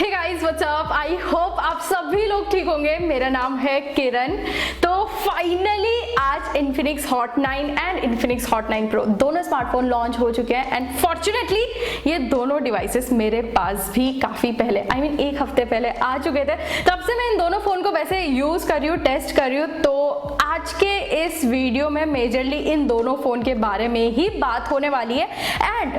Hey guys what's up, I hope आप सभी लोग ठीक होंगे। मेरा नाम है किरण। तो फाइनली आज Infinix Hot 9 and Infinix Hot 9 Pro दोनों स्मार्टफोन लॉन्च हो चुके हैं एंड फॉर्चुनेटली ये दोनों डिवाइसेस मेरे पास भी काफी पहले एक हफ्ते पहले आ चुके थे। तब से मैं इन दोनों फोन को वैसे यूज कर रही हूँ, टेस्ट कर रही हूँ। तो आज के इस वीडियो में मेजरली इन दोनों फोन के बारे में ही बात होने वाली है एंड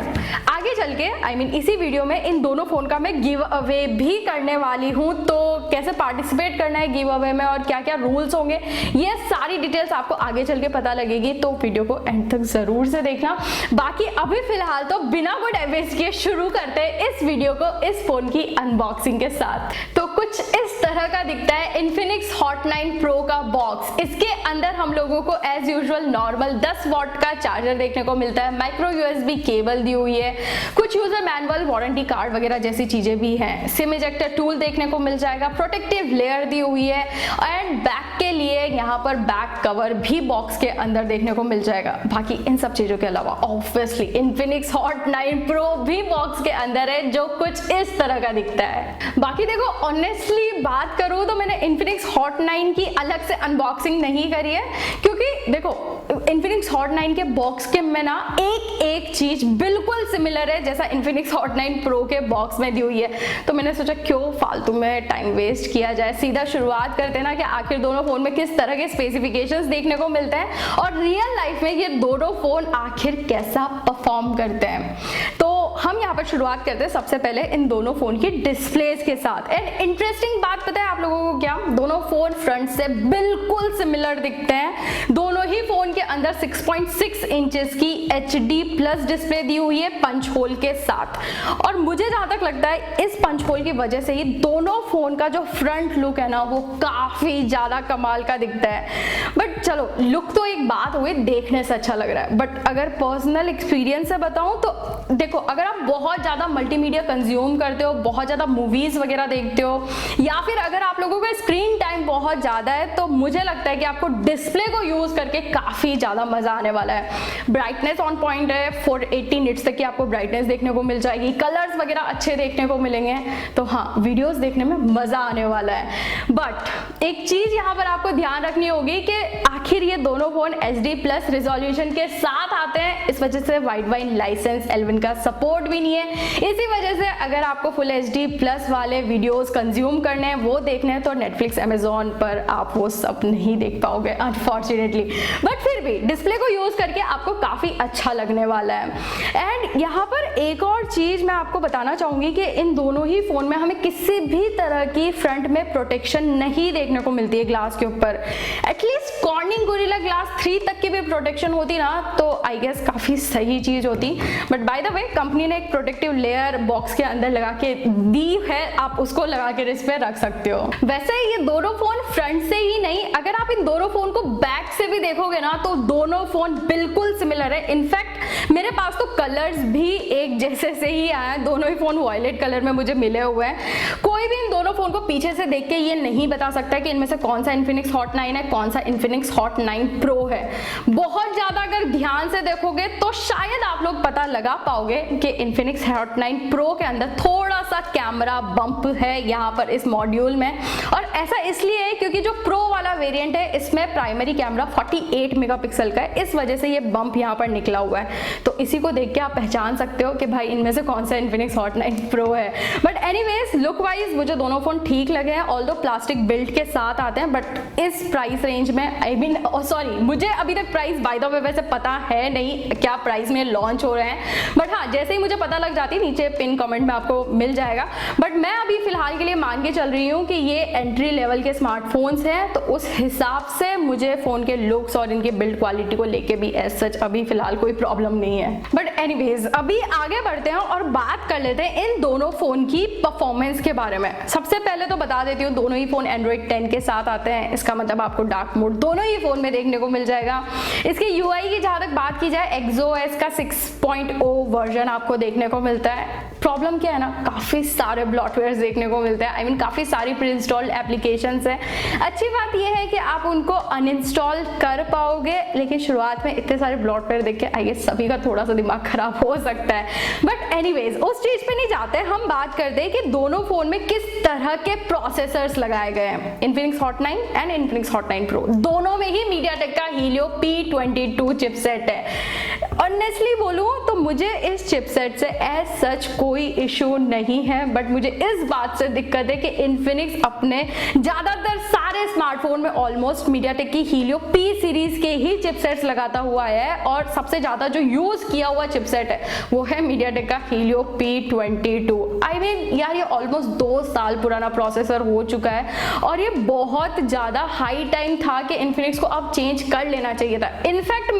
आगे चल के इसी वीडियो में इन दोनों फोन का मैं गिव अवे भी करने वाली हूँ। तो कैसे पार्टिसिपेट करना है गिव अवे में और क्या क्या रूल्स होंगे, ये सारी डिटेल्स आपको आगे चल के पता लगेगी। तो वीडियो को एंड तक जरूर से देखना। बाकी अभी फिलहाल तो बिना कोई टाइम वेस्ट किए शुरू करते हैं इस वीडियो को इस फोन की अनबॉक्सिंग के साथ। तो कुछ इस तरह का दिखता है Infinix Hot 9 Pro का बॉक्स। इसके अंदर हम लोगों को एज यूजुअल नॉर्मल 10 वॉट का चार्जर देखने को मिलता है, माइक्रो यूएसबी केबल दी हुई है, कुछ यूजर मैनुअल, वारंटी कार्ड वगैरह जैसी चीजें भी हैं, सिम इजेक्टर टूल देखने को मिल जाएगा, प्रोटेक्टिव लेयर दी हुई है एंड बैक के लिए यहाँ पर बैक कवर भी बॉक्स के अंदर देखने को मिल जाएगा। बाकी इन सब चीजों के अलावा ऑब्वियसली Infinix Hot 9 Pro भी बॉक्स के अंदर है जो कुछ इस तरह का दिखता है। बाकी देखो ऑनेस्टली बात करूं तो मैंने Infinix Hot 9 की अलग से अनबॉक्सिंग नहीं करी है, क्योंकि देखो Infinix Hot 9 के बॉक्स के में ना एक चीज बिल्कुल सिमिलर है जैसा Infinix Hot 9 Pro के बॉक्स में दी हुई है। तो मैंने सोचा क्यों फालतू में टाइम वेस्ट किया जाए, सीधा शुरुआत करते हैं ना कि आखिर दोनों फोन में किस तरह के स्पेसिफिकेशंस देखने को मिलते हैं और रियल लाइफ में ये दोनों फोन आखिर कैसा परफॉर्म करते हैं। तो हम यहाँ पर शुरुआत करते हैं सबसे पहले इन दोनों फोन की डिस्प्लेस के साथ। एंड इंटरेस्टिंग बात पता है आप लोगों को क्या, दोनों फोन फ्रंट से बिल्कुल सिमिलर दिखते हैं। दोनों ही फोन के अंदर 6.6 इंचेस की HD प्लस डिस्प्ले दी हुई है पंच होल के साथ। और मुझे जहां तक लगता है इस पंच होल की वजह से ही दोनों फोन का जो फ्रंट लुक है ना वो काफी ज्यादा कमाल का दिखता है। बट चलो लुक तो एक बात हुई, देखने से अच्छा लग रहा है, बट अगर पर्सनल एक्सपीरियंस से बताऊं तो देखो अगर आप बहुत ज्यादा मल्टीमीडिया कंज्यूम करते हो, बहुत ज्यादा मूवीज वगैरह देखते हो या फिर अगर आप लोगों का स्क्रीन टाइम बहुत ज्यादा है तो मुझे लगता है कि आपको डिस्प्ले को यूज करके काफी ज्यादा मजा आने वाला है। ब्राइटनेस ऑन पॉइंट है, 480 निट्स तक की आपको ब्राइटनेस देखने को मिल जाएगी, कलर्स वगैरह अच्छे देखने को मिलेंगे। तो हाँ, वीडियोस देखने में मजा आने वाला है। बट एक चीज यहाँ पर आपको ध्यान रखनी होगी कि आखिर ये दोनों फोन HD प्लस रिजोल्यूशन के साथ आते हैं, इस वजह से वाइड वाइन लाइसेंस L1 का सपोर्ट भी नहीं है। इसी वजह से अगर आपको फुल HD प्लस वाले वीडियोस कंज्यूम करने हैं, वो देखने हैं, तो नेटफ्लिक्स, अमेजोन पर आप वो सब नहीं देख पाओगे अनफॉर्चुनेटली। बट फिर भी डिस्प्ले को यूज करके आपको काफी अच्छा लगने वाला है। एंड यहाँ पर एक और चीज मैं आपको बताना चाहूंगी कि इन दोनों ही फोन में हमें किसी भी तरह की फ्रंट में प्रोटेक्शन नहीं देखने को मिलती है ग्लास के ऊपर। एटलीस्ट कॉर्निंग गोरिल्ला ग्लास 3 तक की भी प्रोटेक्शन होती ना तो आई गेस काफी सही चीज होती। But by the way company ने एक प्रोटेक्टिव लेयर बॉक्स के अंदर लगा के दी है, आप उसको लगा के इस पे रख सकते हो। वैसे ये दोनों फोन फ्रंट से ही नहीं, अगर आप इन दोनों फोन को बैक से भी देखोगे ना तो दोनों फोन बिल्कुल सिमिलर है। इनफैक्ट मेरे पास तो कलर्स भी एक जैसे से ही आए हैं, दोनों ही फोन वॉयलेट कलर में मुझे मिले हुए हैं। कोई भी इन दोनों फोन को पीछे से देख के ये नहीं बता सकता कि इनमें से कौन सा Infinix Hot 9 है, कौन सा Infinix Hot 9 Pro है। बहुत ज्यादा अगर ध्यान से देखोगे तो शायद आप लोग पता लगा पाओगे कि Infinix Hot 9 Pro के अंदर थोड़ा सा कैमरा बम्प है यहाँ पर इस मॉड्यूल में। और ऐसा इसलिए है क्योंकि जो प्रो वाला वेरिएंट है इसमें प्राइमरी कैमरा 48 मेगापिक्सल का है, इस वजह से ये बम्प यहाँ पर निकला हुआ है। तो इसी को देख के आप पहचान सकते हो कि भाई इनमें से कौन सा Infinix Hot 9 Pro है। बट एनीवेज लुक वाइज मुझे दोनों फोन ठीक लगे हैं, ऑल्दो प्लास्टिक बिल्ड के साथ आते हैं। बट इस प्राइस रेंज में मुझे अभी तक प्राइस बाय द वे वैसे पता है नहीं क्या प्राइस में लॉन्च हो रहे हैं। बट हाँ, जैसे ही मुझे पता लग जाती है नीचे पिन कमेंट में आपको मिल जाएगा। बट मैं अभी फिलहाल के लिए मान के चल रही हूँ कि ये एंट्री लेवल के स्मार्टफोन्स हैं, तो उस हिसाब से मुझे फोन के लुक्स और इनके बिल्ड क्वालिटी को लेके भी एज सच अभी फिलहाल कोई प्रॉब्लम नहीं है। बट एनीवेज अभी आगे बढ़ते हैं और बात कर लेते हैं इन दोनों फोन की परफॉर्मेंस के बारे में। सबसे पहले तो बता देती हूँ दोनों ही फोन Android 10 के साथ आते हैं, इसका मतलब आपको डार्क मोड दोनों ही फोन में देखने को मिल जाएगा। इसके UI की जहां तक बात की जाए, XOS का 6.0 वर्जन आपको देखने को मिलता है। प्रॉब्लम क्या है ना, काफ़ी सारे ब्लॉटवेयर देखने को मिलते हैं। आई मीन काफ़ी सारी प्री इंस्टॉल्ड एप्लीकेशंस हैं। अच्छी बात यह है कि आप उनको अनइंस्टॉल कर पाओगे, लेकिन शुरुआत में इतने सारे ब्लॉटवेयर देख के आई गेस सभी का थोड़ा सा दिमाग खराब हो सकता है। बट एनीवेज उस चीज़ पे नहीं जाते, हम बात करते हैं कि दोनों फ़ोन में किस तरह के प्रोसेसर्स लगाए गए हैं। Infinix hot 9 and Infinix hot 9 pro दोनों में ही मीडियाटेक का हीलियो P22 चिपसेट है। ऑनेस्टली बोलूं तो मुझे इस चिपसेट से एज सच कोई इशू नहीं है, बट मुझे इस बात से दिक्कत है कि इन्फिनिक्स अपने ज्यादातर सारे स्मार्टफोन में ऑलमोस्ट मीडियाटेक की हीलियो P सीरीज के ही चिपसेट्स लगाता हुआ है, और सबसे ज्यादा जो यूज किया हुआ चिपसेट है वो है मीडियाटेक का हीलियो P22। आई मीन यार ये ऑलमोस्ट 2 साल पुराना प्रोसेसर हो चुका है, और ये बहुत ज्यादा हाई टाइम था कि इन्फिनिक्स को अब चेंज कर लेना चाहिए था। इनफैक्ट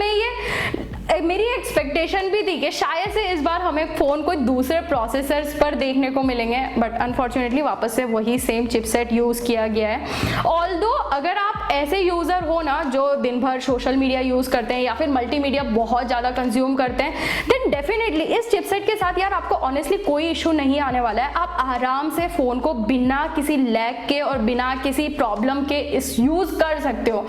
मेरी एक्सपेक्टेशन भी थी कि शायद से इस बार हमें फोन कोई दूसरे प्रोसेसर्स पर देखने को मिलेंगे, बट अनफॉर्चुनेटली वापस से वही सेम चिपसेट यूज किया गया है। ऑल्दो अगर आप ऐसे यूजर हो ना जो दिन भर सोशल मीडिया यूज करते हैं या फिर मल्टीमीडिया बहुत ज्यादा कंज्यूम करते हैं, देन डेफिनेटली इस चिपसेट के साथ यार आपको ऑनेस्टली कोई इशू नहीं आने वाला है। आप आराम से फोन को बिना किसी लैग के और बिना किसी प्रॉब्लम के इस यूज कर सकते हो।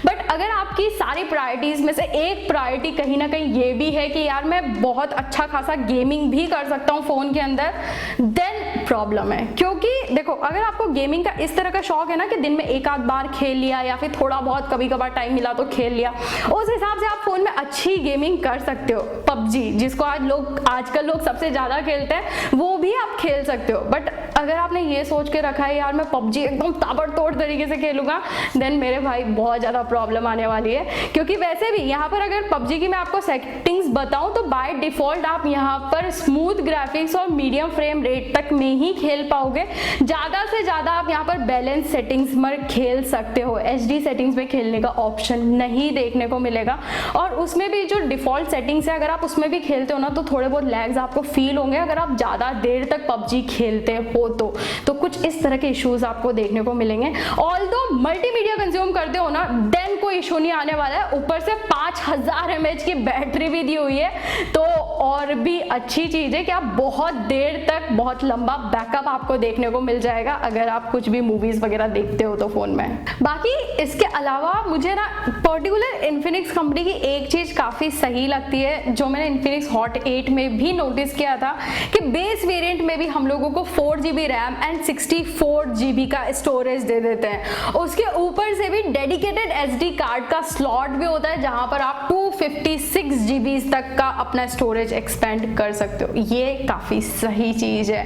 बट अगर आपकी सारी प्रायोरिटीज में से एक प्रायोरिटी कहीं ना कहीं ये भी है कि यार मैं बहुत अच्छा खासा गेमिंग भी कर सकता हूँ फोन के अंदर, देन प्रॉब्लम है। क्योंकि देखो अगर आपको गेमिंग का इस तरह का शौक है ना कि दिन में एक आध बार खेल लिया या फिर थोड़ा बहुत कभी कभार टाइम मिला तो खेल लिया, उस हिसाब से आप फोन में अच्छी गेमिंग कर सकते हो। पबजी जिसको आजकल लोग सबसे ज्यादा खेलते हैं वो भी आप खेल सकते हो। बट अगर आपने ये सोच के रखा है यार मैं पबजी एकदम ताबड़तोड़ तरीके से खेलूंगा, देन मेरे भाई बहुत ज्यादा प्रॉब्लम आने वाली है। क्योंकि वैसे भी यहाँ पर अगर पबजी की मैं आपको सेटिंग्स बताऊं तो बाय डिफॉल्ट आप यहाँ पर स्मूथ ग्राफिक्स और मीडियम फ्रेम रेट तक में ही खेल पाओगे। ज्यादा से ज्यादा आप यहाँ पर बैलेंस सेटिंग्स में खेल सकते हो, HD सेटिंग्स में खेलने का ऑप्शन नहीं देखने को मिलेगा। और उसमें भी जो डिफॉल्ट सेटिंग्स है अगर आप उसमें भी खेलते हो ना तो थोड़े बहुत लैग्स आपको फील होंगे अगर आप ज्यादा देर तक पबजी खेलते हो तो कुछ इस तरह के इश्यूज आपको देखने को मिलेंगे। ऑल्दो मल्टीमीडिया कंज्यूम करते हो ना देन कोई इशू नहीं आने वाला है। ऊपर से 5000 mAh की बैटरी भी दी हुई है, तो और भी अच्छी चीज है कि आप बहुत देर तक बहुत लंबा बैकअप आपको देखने को मिल जाएगा अगर आप कुछ भी मूवीज वगैरह देखते हो तो फोन में। बाकी इसके अलावा मुझे ना पर्टिकुलर इन्फिनिक्स कंपनी की एक चीज काफी सही लगती है जो मैंने इन्फिनिक्स हॉट 8 में भी नोटिस किया था कि बेस वेरिएंट में भी हम लोगों को 4GB रैम एंड 64GB का स्टोरेज दे देते हैं। उसके ऊपर से भी डेडिकेटेड SD कार्ड का स्लॉट भी होता है जहां पर आप 256GB तक का अपना स्टोरेज एक्सपेंड कर सकते हो। ये काफी सही चीज है।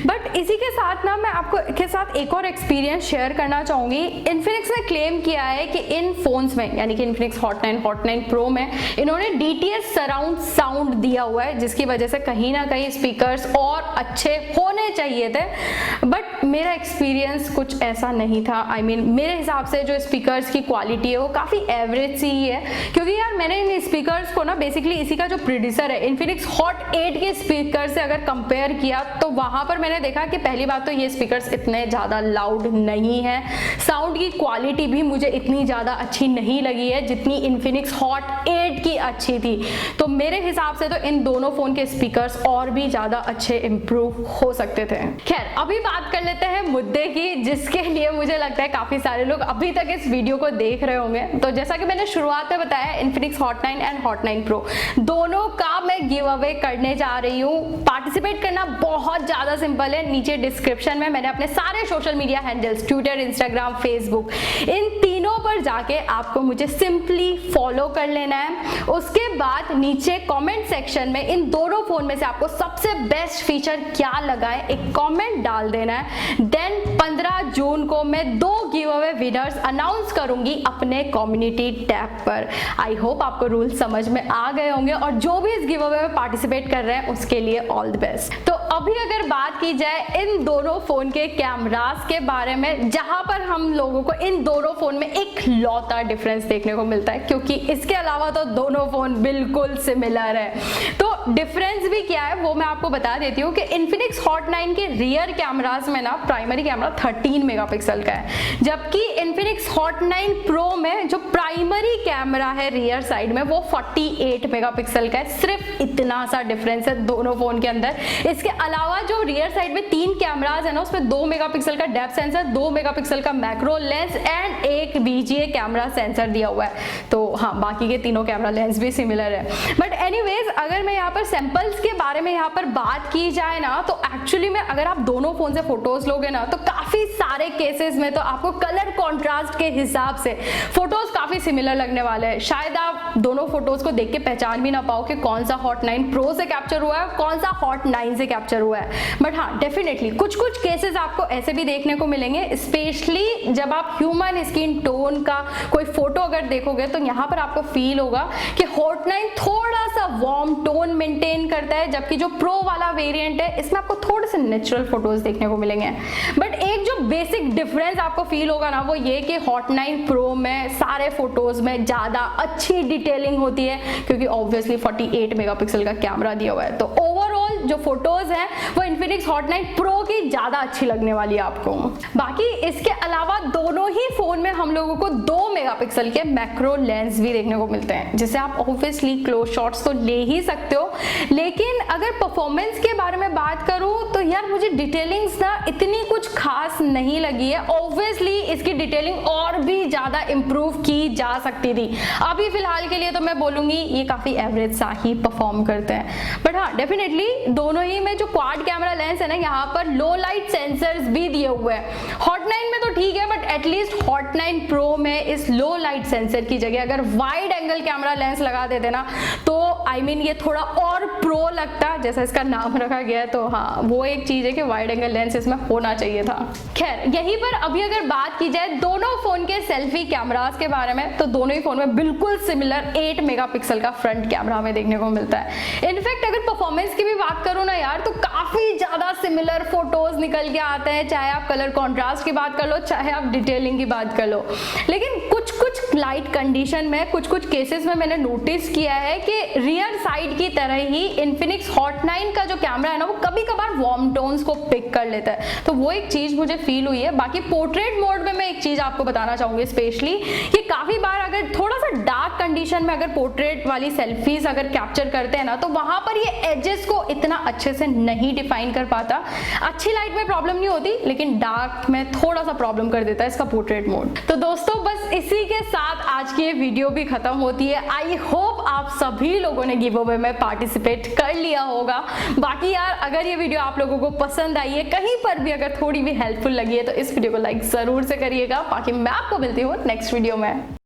बट इसी के साथ ना मैं आपको के साथ एक और एक्सपीरियंस शेयर करना चाहूंगी। इन्फिनिक्स ने क्लेम किया है कि इन फोन्स में यानी कि इन्फिनिक्स हॉट 9 हॉट 9 प्रो में इन्होंने DTS सराउंड साउंड दिया हुआ है, जिसकी वजह से कहीं ना कहीं स्पीकर्स और अच्छे होने चाहिए थे। बट मेरा एक्सपीरियंस कुछ ऐसा नहीं था। आई मीन मेरे हिसाब से जो स्पीकर्स की क्वालिटी है वो काफी एवरेज सी ही है। क्योंकि यार मैंने इन स्पीकर्स को ना बेसिकली इसी का जो प्रोड्यूसर है इन्फिनिक्स हॉट 8 के स्पीकर से अगर कंपेयर किया तो वहां पर मैंने देखा कि पहली बात तो ये स्पीकर्स इतने ज्यादा लाउड नहीं है, साउंड की क्वालिटी भी मुझे इतनी ज्यादा अच्छी नहीं लगी है जितनी इन्फिनिक्स हॉट 8 की अच्छी थी। तो मेरे हिसाब से तो इन दोनों फोन के स्पीकर्स और भी ज्यादा अच्छे इंप्रूव हो सकते थे। खैर अभी बात कर लेते हैं मुद्दे की जिसके लिए मुझे लगता है काफी सारे लोग अभी तक इस वीडियो को देख रहे होंगे। तो जैसा कि मैंने शुरुआत में बताया Infinix hot 9 and hot 9 pro दोनों का मैं गिव अवे करने जा रही हूँ। पार्टिसिपेट करना बहुत ज्यादा सिंपल है। नीचे डिस्क्रिप्शन में मैंने अपने सारे social media handles Twitter, Instagram, Facebook इन तीनों पर जाके आपको मुझे सिंपली फॉलो कर लेना है। उसके बाद नीचे कमेंट सेक्शन में इन दोनों फोन में से आपको सबसे बेस्ट फीचर क्या लगा है एक कमेंट डाल देना है। देन 15 जून को मैं 2 गिव अवे विनर्स अनाउंस करूंगी अपने कम्युनिटी टैब पर। आई होप आपको रूल समझ में आ गए होंगे और जो भी इस गिव अवे में पार्टिसिपेट कर रहे हैं उसके लिए ऑल द बेस्ट। तो अभी अगर बात की जाए इन दोनों फोन के कैमरास के बारे में, जहां पर हम लोगों को इन दोनों फोन में एक लौता डिफरेंस देखने को मिलता है क्योंकि इसके अलावा तो दोनों फोन बिल्कुल सिमिलर है। तो डिफरेंस भी क्या है वो मैं आपको बता देती हूँ कि इन्फिनिक्स हॉट 9 के रियर कैमरास में ना प्राइमरी कैमरा 13 मेगापिक्सल का है, जबकि Infinix Hot 9 Pro में जो प्राइमरी कैमरा है रियर साइड में वो 48 मेगापिक्सल का है। सिर्फ इतना सा डिफरेंस है दोनों फोन के अंदर। इसके अलावा जो रियर साइड में 3 कैमराज है ना, उसमें 2 मेगापिक्सल का डेप्थ सेंसर, 2 मेगापिक्सल का मैक्रो लेंस एंड एक VGA कैमरा सेंसर दिया हुआ है। तो हाँ, बाकी के तीनों कैमरा लेंस भी सिमिलर है। बट एनीवेज, अगर मैं यहाँ पर सैंपल्स के बारे में यहाँ पर बात की जाए ना, तो एक्चुअली में अगर आप दोनों फोन से फोटोज लोगे ना, तो काफी सारे केसेस में तो आपको कलर कॉन्ट्रास्ट के हिसाब से फोटोज काफी सिमिलर लगने वाले हैं। शायद आप दोनों फोटोज को देख के पहचान भी ना पाओ कि कौन सा Hot 9 Pro से कैप्चर हुआ है, कौन सा Hot 9 से कैप्चर हुआ है। बट हाँ, डेफिनेटली कुछ कुछ केसेस आपको ऐसे भी देखने को मिलेंगे, स्पेशली जब आप ह्यूमन स्किन टोन का कोई फोटो अगर देखोगे तो यहाँ पर आपको फील होगा कि Hot 9 थोड़ा सा वार्म टोन मेंटेन करता है, जबकि जो प्रो वाला वेरिएंट है इसमें आपको थोड़े से नेचुरल फोटोज देखने को मिलेंगे। बट एक जो बेसिक डिफरेंस आपको फील होगा ना, वो ये कि Hot 9 Pro में सारे फोटोज में ज्यादा अच्छी डिटेलिंग होती है, क्योंकि ऑब्वियसली 48 मेगापिक्सल का कैमरा दिया हुआ है। तो ओवरऑल जो फोटोज हैं वो Infinix Hot 9 Pro की ज्यादा अच्छी लगने वाली है आपको। बाकी इसके अलावा दोनों ही फोन में हम लोगों को 2 मेगापिक्सल के मैक्रो लेंस भी देखने को मिलते हैं, जिसे आप ऑब्वियसली क्लोज शॉट्स तो ले ही सकते हो। लेकिन अगर परफॉर्मेंस के बारे में बात करूं तो यार मुझे डिटेलिंग्स ना इतनी कुछ खास नहीं लगी है। ऑब्वियसली इसकी डिटेलिंग और भी ज्यादा इंप्रूव की जा सकती थी। अभी फिलहाल के लिए तो मैं बोलूंगी ये काफी एवरेज सा ही परफॉर्म करते हैं। बट हाँ, डेफिनेटली दोनों ही में जो क्वाड कैमरा लेंस है ना, यहाँ पर लो लाइट सेंसर्स भी दिए हुए हैं। Hot 9 में तो ठीक है, बट एटलीस्ट Hot 9 Pro में इस लो लाइट सेंसर की जगह अगर वाइड एंगल कैमरा लेंस लगा देते ना, तो आई मीन ये थोड़ा और प्रो लगता, जैसा इसका नाम रखा गया है। तो हाँ, वो एक चीज है कि वाइड एंगल लेंस इसमें होना चाहिए था। खैर, यहीं पर अभी अगर बात की जाए दोनों फोन के सेल्फी कैमरास के बारे में, तो दोनों ही फोन में बिल्कुल सिमिलर 8 मेगापिक्सल का फ्रंट कैमरा हमें देखने को मिलता है। इनफैक्ट अगर परफॉर्मेंस की भी बात करूं ना यार, तो काफी ज्यादा सिमिलर फोटोज निकल के आते हैं, चाहे आप कलर कॉन्ट्रास्ट की बात कर लो, चाहे आप डिटेलिंग की बात कर लो। लेकिन कुछ कुछ लाइट कंडीशन में, कुछ कुछ केसेस में मैंने नोटिस किया है कि रियर साइड की तरह ही Infinix Hot 9 का जो कैमरा है ना, वो कभी कभार वार्म टोन्स को पिक कर लेता है। तो वो एक चीज मुझे फील हुई है। बाकी पोर्ट्रेट मोड में मैं एक चीज आपको बताना चाहूंगी स्पेशली, कि काफी बार अगर थोड़ा सा डार्क कंडीशन में अगर पोर्ट्रेट वाली सेल्फीज अगर कैप्चर करते हैं ना, तो वहां पर ये एजेस को इतना अच्छे से नहीं डिफाइन कर पाता। अच्छी लाइट में प्रॉब्लम नहीं होती, लेकिन डार्क में थोड़ा सा प्रॉब्लम कर देता है इसका पोर्ट्रेट मोड। तो दोस्तों, बस इसी के साथ आज की ये वीडियो भी खत्म होती है। आई होप आप सभी लोगों ने गिव अवे में पार्टिसिपेट कर लिया होगा। बाकी यार, अगर ये वीडियो आप लोगों को पसंद आई है, कहीं पर भी अगर थोड़ी भी हेल्पफुल लगी है, तो इस वीडियो को लाइक जरूर से करिएगा। बाकी मैं आपको मिलती हूँ नेक्स्ट वीडियो में।